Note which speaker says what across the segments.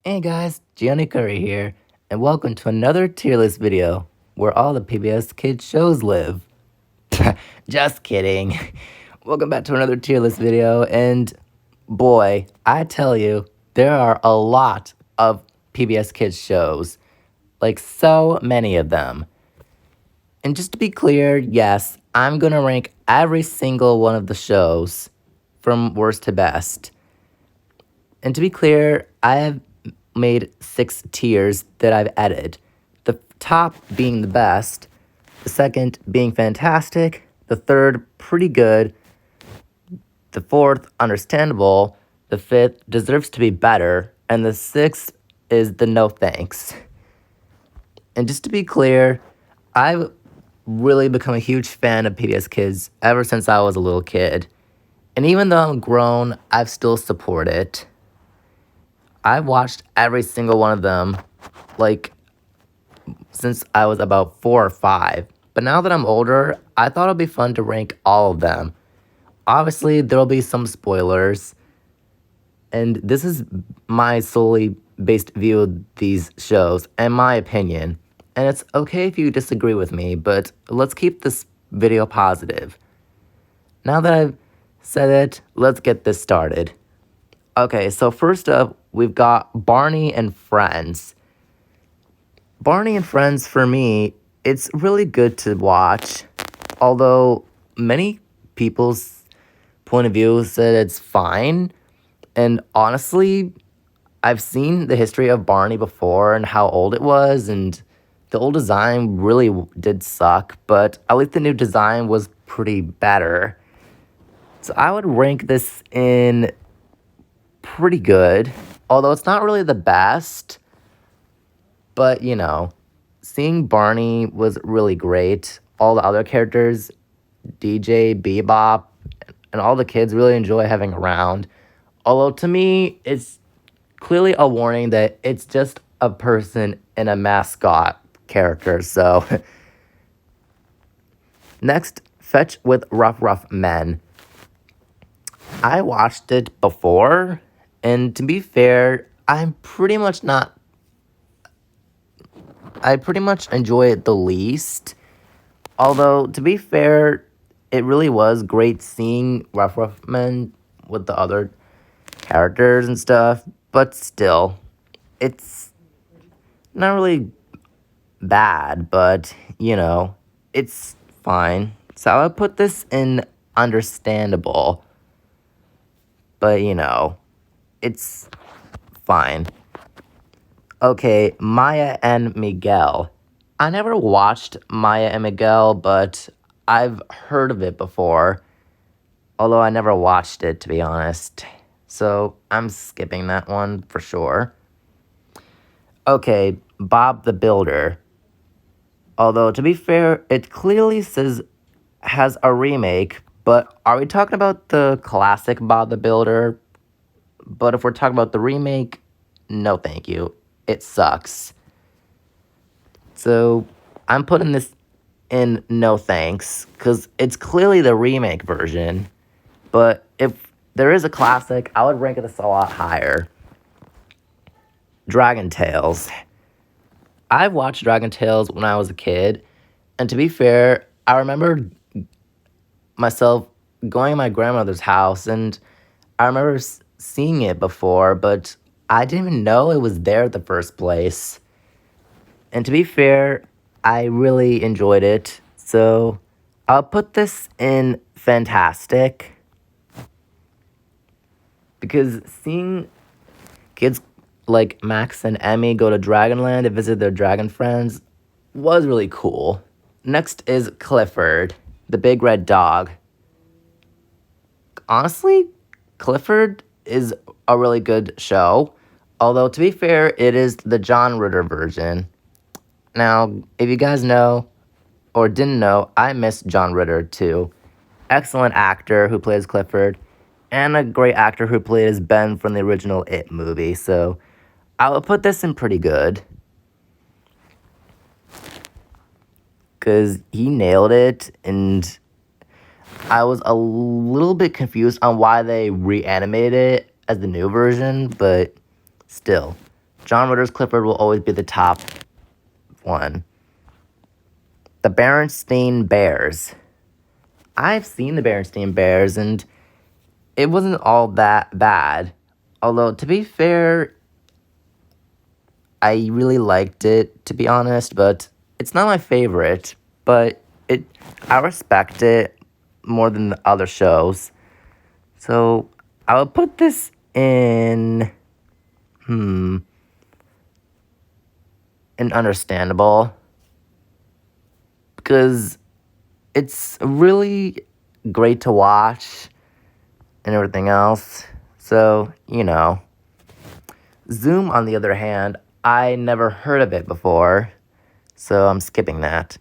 Speaker 1: Hey guys, Gianni Curry here, and welcome to another tier list video where all the PBS Kids shows live. Just kidding. Welcome back to another tier list video, and boy, I tell you, there are a lot of PBS Kids shows. Like, so many of them. And just to be clear, yes, I'm gonna rank every single one of the shows from worst to best. And to be clear, I have made 6 tiers that I've added. The top being the best, the second being fantastic, the third pretty good, the fourth understandable, the fifth deserves to be better, and the sixth is the no thanks. And just to be clear, I've really become a huge fan of PBS Kids ever since I was a little kid. And even though I'm grown, I've still supported it. I've watched every single one of them, like, since I was about 4 or 5. But now that I'm older, I thought it'd be fun to rank all of them. Obviously, there'll be some spoilers, and this is my solely based view of these shows and my opinion. And it's okay if you disagree with me, but let's keep this video positive. Now that I've said it, let's get this started. Okay, so first up, we've got Barney and Friends. Barney and Friends, for me, it's really good to watch. Although many people's point of view said it's fine. And honestly, I've seen the history of Barney before and how old it was. And the old design really did suck. But at least the new design was pretty better. So I would rank this in pretty good, although it's not really the best, but seeing Barney was really great. All the other characters, DJ, Bebop, and all the kids really enjoy having around. Although to me, it's clearly a warning that it's just a person and a mascot character. So next, Fetch with Rough Men. I watched it before, and to be fair, I pretty much enjoy it the least. Although, to be fair, it really was great seeing Rough Men with the other characters and stuff. But still, it's not really bad, but, it's fine. So I would put this in understandable. But, it's fine. Okay, Maya and Miguel. I never watched Maya and Miguel, but I've heard of it before. Although I never watched it, to be honest. So I'm skipping that one for sure. Okay, Bob the Builder. Although, to be fair, it clearly has a remake, but are we talking about the classic Bob the Builder? But if we're talking about the remake, no thank you. It sucks. So I'm putting this in no thanks, because it's clearly the remake version. But if there is a classic, I would rank this a lot higher. Dragon Tales. I've watched Dragon Tales when I was a kid, and to be fair, I remember myself going to my grandmother's house, and I remember seeing it before, but I didn't even know it was there in the first place. And to be fair, I really enjoyed it, so I'll put this in fantastic. Because seeing kids like Max and Emmy go to Dragonland to visit their dragon friends was really cool. Next is Clifford, the big red dog. Honestly, Clifford is a really good show. Although, to be fair, it is the John Ritter version. Now, if you guys know or didn't know, I miss John Ritter too. Excellent actor who plays Clifford, and a great actor who played as Ben from the original It movie. So I would put this in pretty good, because he nailed it, and I was a little bit confused on why they reanimated it as the new version, but still. John Ritter's Clifford will always be the top one. The Berenstain Bears. I've seen the Berenstain Bears, and it wasn't all that bad. Although, to be fair, I really liked it, to be honest, but it's not my favorite. But I respect it more than the other shows. So I would put this in, understandable, because it's really great to watch and everything else. So, Zoom, on the other hand, I never heard of it before, so I'm skipping that.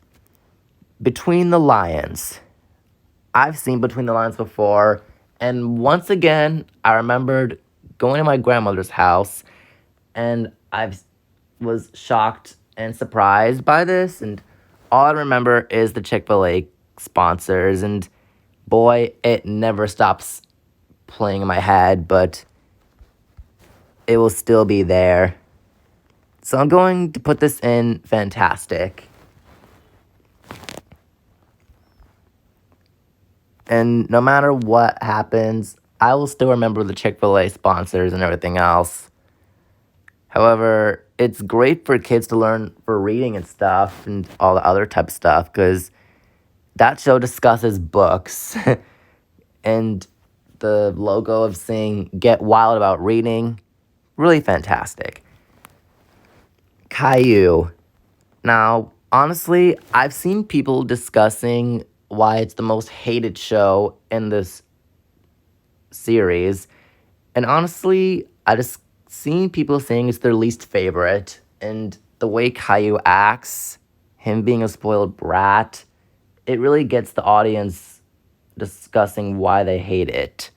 Speaker 1: Between the Lions. I've seen Between the Lions before, and once again, I remembered going to my grandmother's house, and I was shocked and surprised by this, and all I remember is the Chick-fil-A sponsors, and boy, it never stops playing in my head, but it will still be there. So I'm going to put this in fantastic. And no matter what happens, I will still remember the Chick-fil-A sponsors and everything else. However, it's great for kids to learn for reading and stuff and all the other type of stuff, because that show discusses books. And the logo of saying "Get Wild About Reading," really fantastic. Caillou. Now, honestly, I've seen people discussing why it's the most hated show in this series. And honestly, I just seen people saying it's their least favorite. And the way Caillou acts, him being a spoiled brat, it really gets the audience discussing why they hate it.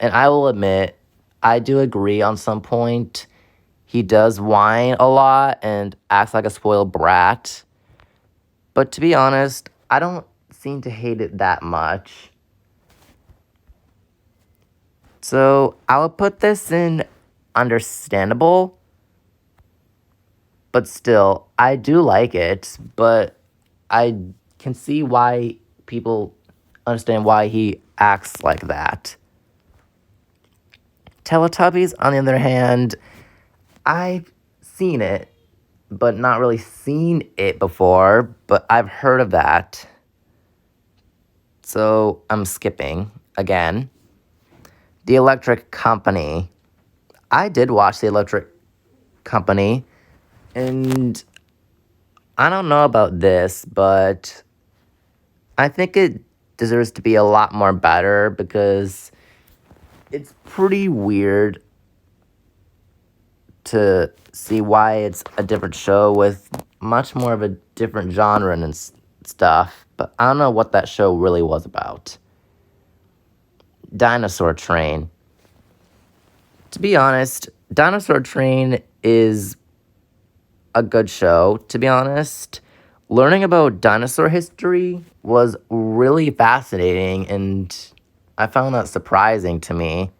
Speaker 1: And I will admit, I do agree on some point. He does whine a lot and acts like a spoiled brat. But to be honest, I don't seem to hate it that much. So I would put this in understandable. But still, I do like it. But I can see why people understand why he acts like that. Teletubbies, on the other hand, I've seen it, but not really seen it before, but I've heard of that. So I'm skipping again. The Electric Company. I did watch The Electric Company, and I don't know about this, but I think it deserves to be a lot more better, because it's pretty weird to see why it's a different show with much more of a different genre and stuff. But I don't know what that show really was about. Dinosaur Train. To be honest, Dinosaur Train is a good show, to be honest. Learning about dinosaur history was really fascinating, and I found that surprising to me.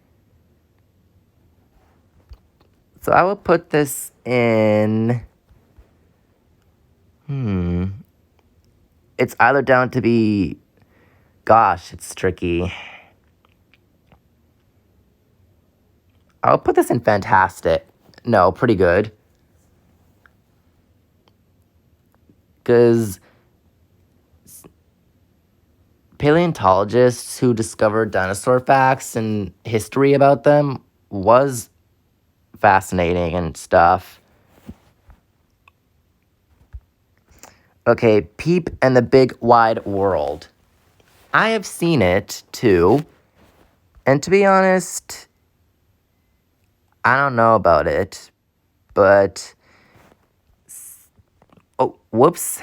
Speaker 1: So I would put this in... It's either down to be... Gosh, it's tricky. I'll put this in fantastic. No, pretty good. Because paleontologists who discovered dinosaur facts and history about them was fascinating and stuff. Okay, Peep and the Big Wide World. I have seen it, too. And to be honest, I don't know about it. But... Oh, whoops.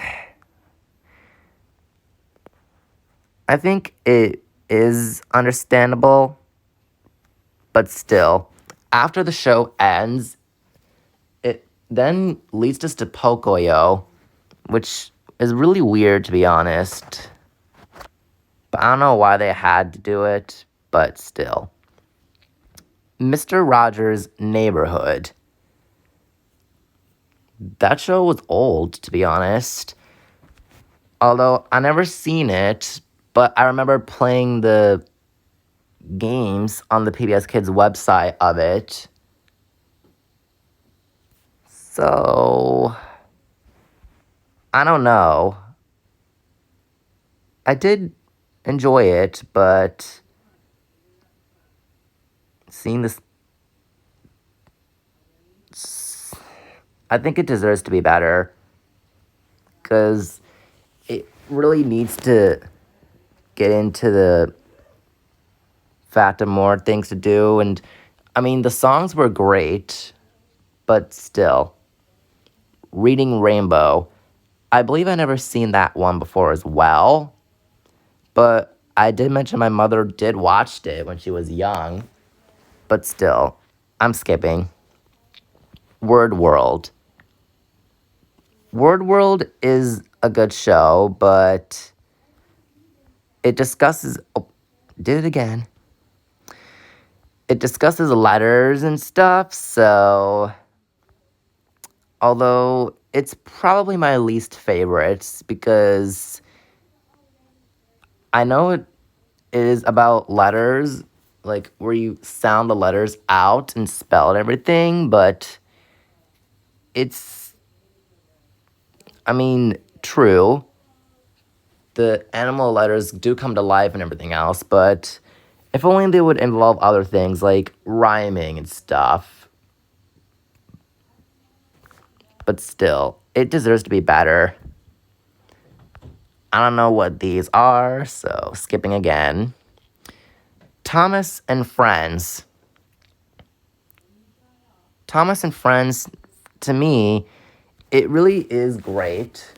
Speaker 1: I think it is understandable. But still, after the show ends, it then leads us to Pocoyo, which is really weird, to be honest. But I don't know why they had to do it, but still. Mr. Rogers' Neighborhood. That show was old, to be honest. Although I never seen it, but I remember playing the games on the PBS Kids website of it. So, I don't know. I did enjoy it, but seeing this, I think it deserves to be better because it really needs to get into the fact of more things to do. And I mean, the songs were great, but still, Reading Rainbow, I believe I never seen that one before as well. But I did mention my mother did watch it when she was young. But still, I'm skipping. Word World. Word World is a good show, but it discusses. Oh, did it again. It discusses letters and stuff, so. Although it's probably my least favorite because I know it is about letters, like where you sound the letters out and spell and everything, but it's, I mean, true. The animal letters do come to life and everything else, but if only they would involve other things like rhyming and stuff. But still, it deserves to be better. I don't know what these are, so skipping again. Thomas and Friends. Thomas and Friends, to me, it really is great.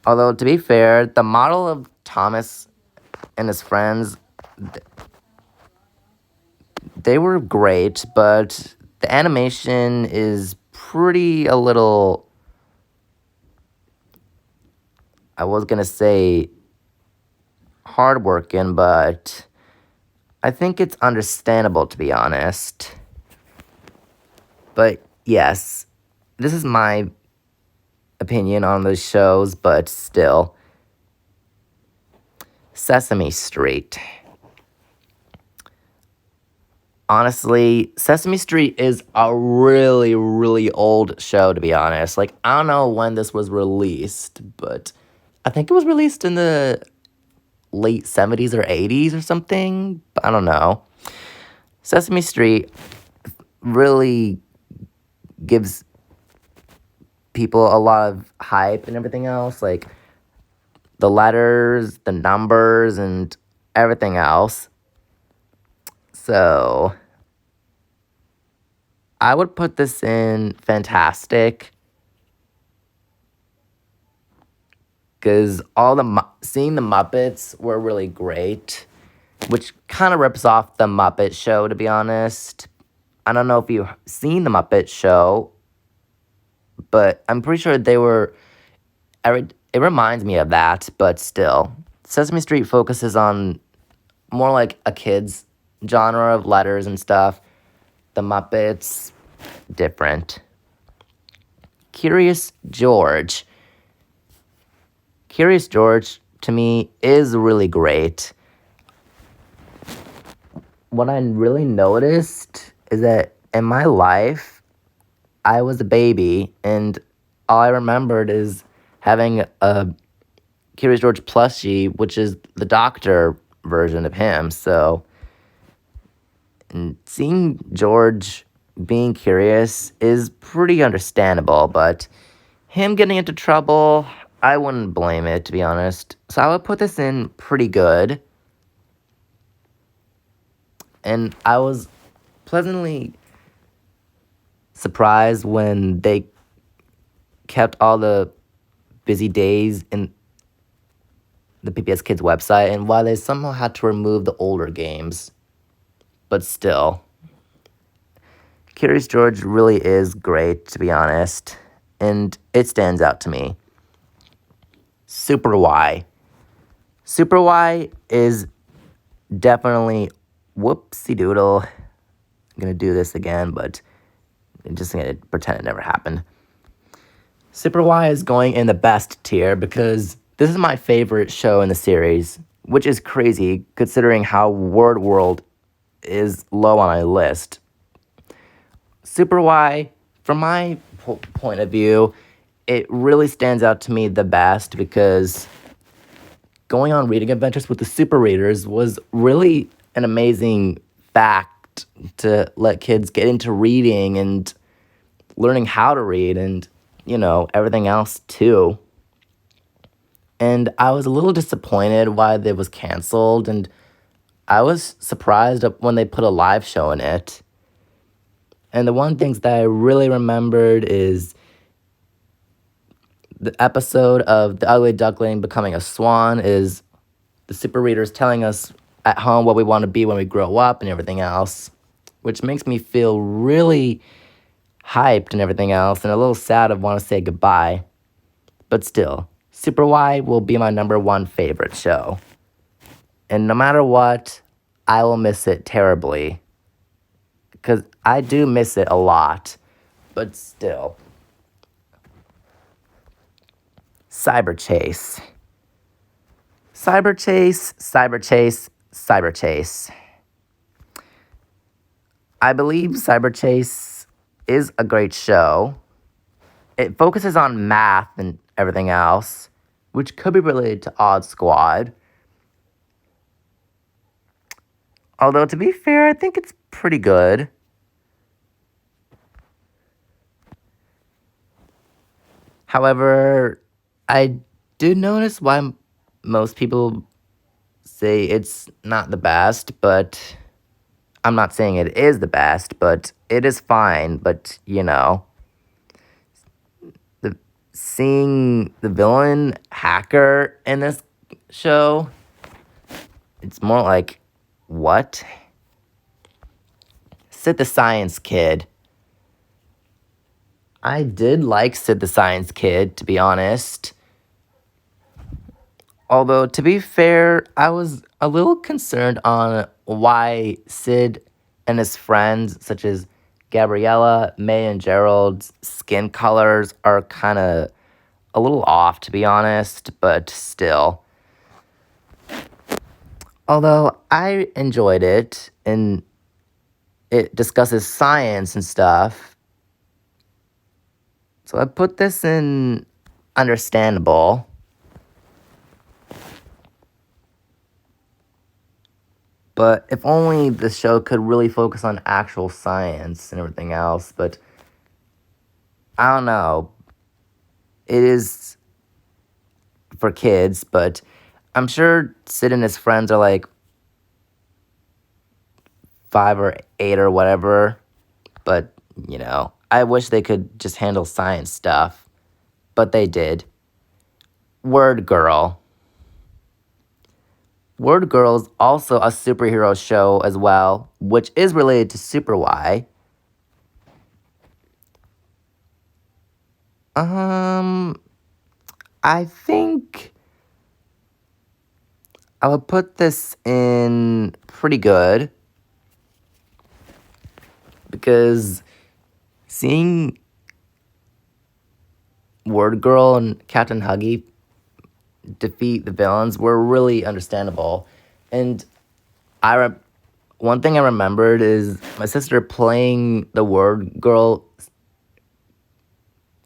Speaker 1: Although, to be fair, the model of Thomas and his friends, they were great, but the animation is pretty a little, I was going to say hardworking, but I think it's understandable, to be honest. But yes, this is my opinion on those shows, but still. Sesame Street. Honestly, Sesame Street is a really, really old show, to be honest. Like, I don't know when this was released, but I think it was released in the late 70s or 80s or something. But I don't know. Sesame Street really gives people a lot of hype and everything else. Like, the letters, the numbers, and everything else. So, I would put this in fantastic because seeing the Muppets were really great, which kind of rips off the Muppet Show, to be honest. I don't know if you've seen the Muppet Show, but I'm pretty sure they were. It reminds me of that, but still, Sesame Street focuses on more like a kid's genre of letters and stuff. The Muppets, different. Curious George. Curious George, to me, is really great. What I really noticed is that in my life, I was a baby, and all I remembered is having a Curious George plushie, which is the doctor version of him. So, and seeing George being curious is pretty understandable, but him getting into trouble, I wouldn't blame it, to be honest. So I would put this in pretty good. And I was pleasantly surprised when they kept all the busy days in the PBS Kids website, and why they somehow had to remove the older games. But still, Curious George really is great, to be honest, and it stands out to me. Super Y. Super Y is definitely whoopsie doodle. I'm gonna do this again, but Just gonna pretend it never happened. Super Y is going in the best tier because this is my favorite show in the series, which is crazy considering how Word World is low on my list. Super Y, from my point of view, it really stands out to me the best because going on reading adventures with the super readers was really an amazing fact to let kids get into reading and learning how to read and, everything else too. And I was a little disappointed why it was canceled, and I was surprised when they put a live show in it. And the one things that I really remembered is the episode of the ugly duckling becoming a swan is the super readers telling us at home what we want to be when we grow up and everything else, which makes me feel really hyped and everything else and a little sad of want to say goodbye. But still, Super Y will be my number one favorite show. And no matter what, I will miss it terribly. Because I do miss it a lot. But still. Cyber Chase. Cyber Chase, Cyber Chase, Cyber Chase. I believe Cyber Chase is a great show. It focuses on math and everything else, which could be related to Odd Squad. Although, to be fair, I think it's pretty good. However, I did notice why most people say it's not the best, but I'm not saying it is the best, but it is fine. But, seeing the villain hacker in this show, it's more like, what? Sid the Science Kid. I did like Sid the Science Kid, to be honest. Although, to be fair, I was a little concerned on why Sid and his friends, such as Gabriella, May, and Gerald's skin colors are kind of a little off, to be honest, but still. Although I enjoyed it, and it discusses science and stuff, so I put this in understandable. But if only the show could really focus on actual science and everything else. But I don't know. It is for kids, but I'm sure Sid and his friends are like 5 or 8 or whatever. But, I wish they could just handle science stuff. But they did. Word Girl. Word Girl is also a superhero show as well, which is related to Super Y. I think I would put this in pretty good because seeing Word Girl and Captain Huggy defeat the villains were really understandable. And one thing I remembered is my sister playing the Word Girl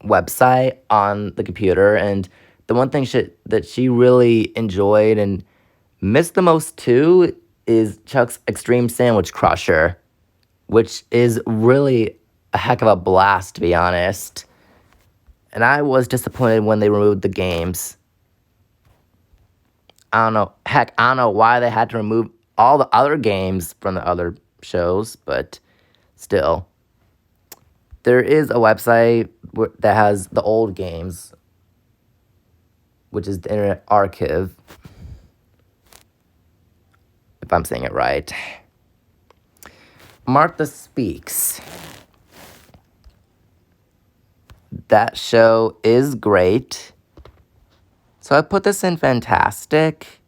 Speaker 1: website on the computer, and the one thing that she really enjoyed and missed the most too is Chuck's Extreme Sandwich Crusher, which is really a heck of a blast, to be honest. And I was disappointed when they removed the games. I don't know. Heck, I don't know why they had to remove all the other games from the other shows, but still. There is a website that has the old games, which is the Internet Archive, if I'm saying it right. Martha Speaks. That show is great. So I put this in fantastic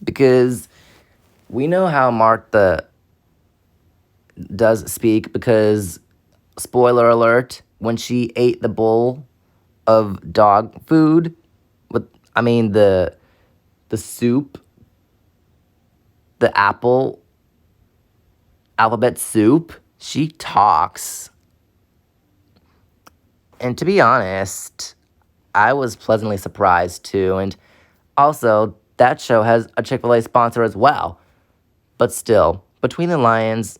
Speaker 1: because we know how Martha does speak because, spoiler alert, when she ate the bowl of dog food with, I mean, the soup, the alphabet soup, she talks. And to be honest, I was pleasantly surprised too. And also, that show has a Chick-fil-A sponsor as well. But still, Between the Lions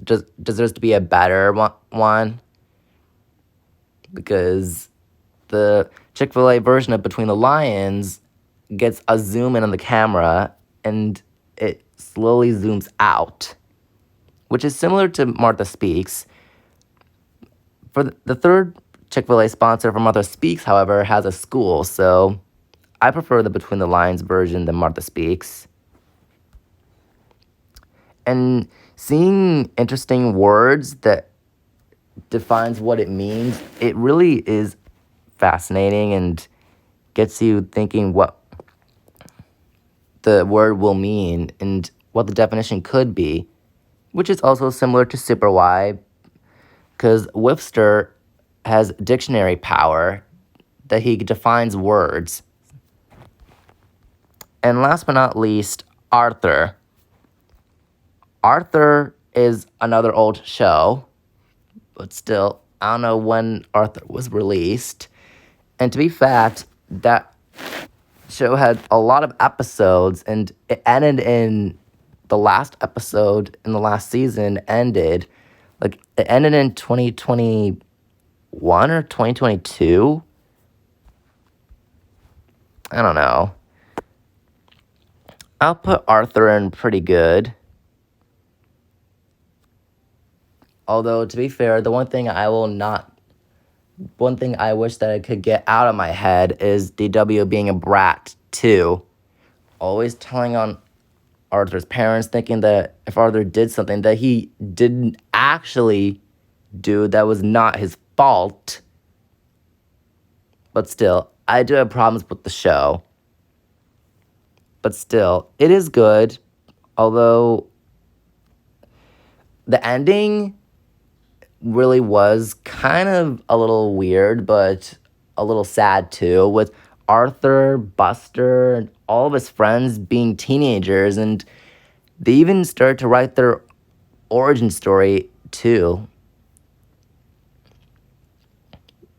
Speaker 1: deserves to be a better one because the Chick-fil-A version of Between the Lions gets a zoom in on the camera and it slowly zooms out, which is similar to Martha Speaks. For the third Chick-fil-A sponsor for Martha Speaks, however, has a school, so I prefer the Between the Lines version than Martha Speaks. And seeing interesting words that defines what it means, it really is fascinating and gets you thinking what the word will mean and what the definition could be, which is also similar to Super Y, because Webster has dictionary power that he defines words. And last but not least, Arthur. Arthur is another old show, but still, I don't know when Arthur was released. And to be fact, that show had a lot of episodes, and it ended in the last episode in the last season ended. Like, it ended in 2021 or 2022. I don't know. I'll put Arthur in pretty good. Although, to be fair, one thing I wish that I could get out of my head is DW being a brat, too. Always telling on Arthur's parents, thinking that if Arthur did something that he didn't actually do, that was not his fault. But still, I do have problems with the show. But still, it is good. Although, the ending really was kind of a little weird, but a little sad too, with Arthur, Buster, and all of his friends being teenagers, and they even started to write their origin story too,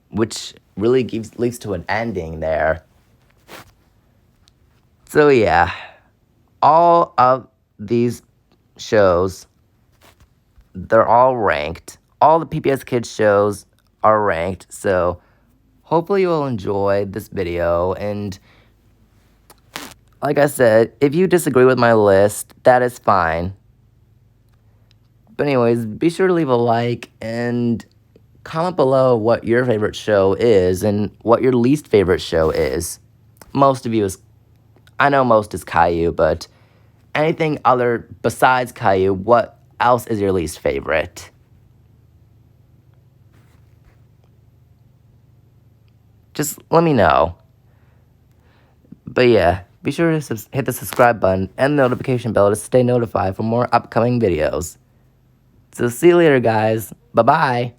Speaker 1: which really leads to an ending there. So yeah, all of these shows, they're all ranked. All the PBS Kids shows are ranked, so hopefully you will enjoy this video. And like I said, if you disagree with my list, that is fine. But anyways, be sure to leave a like and comment below what your favorite show is and what your least favorite show is. I know most is Caillou, but anything other besides Caillou, what else is your least favorite? Just let me know. But yeah, be sure to hit the subscribe button and the notification bell to stay notified for more upcoming videos. So see you later, guys. Bye-bye.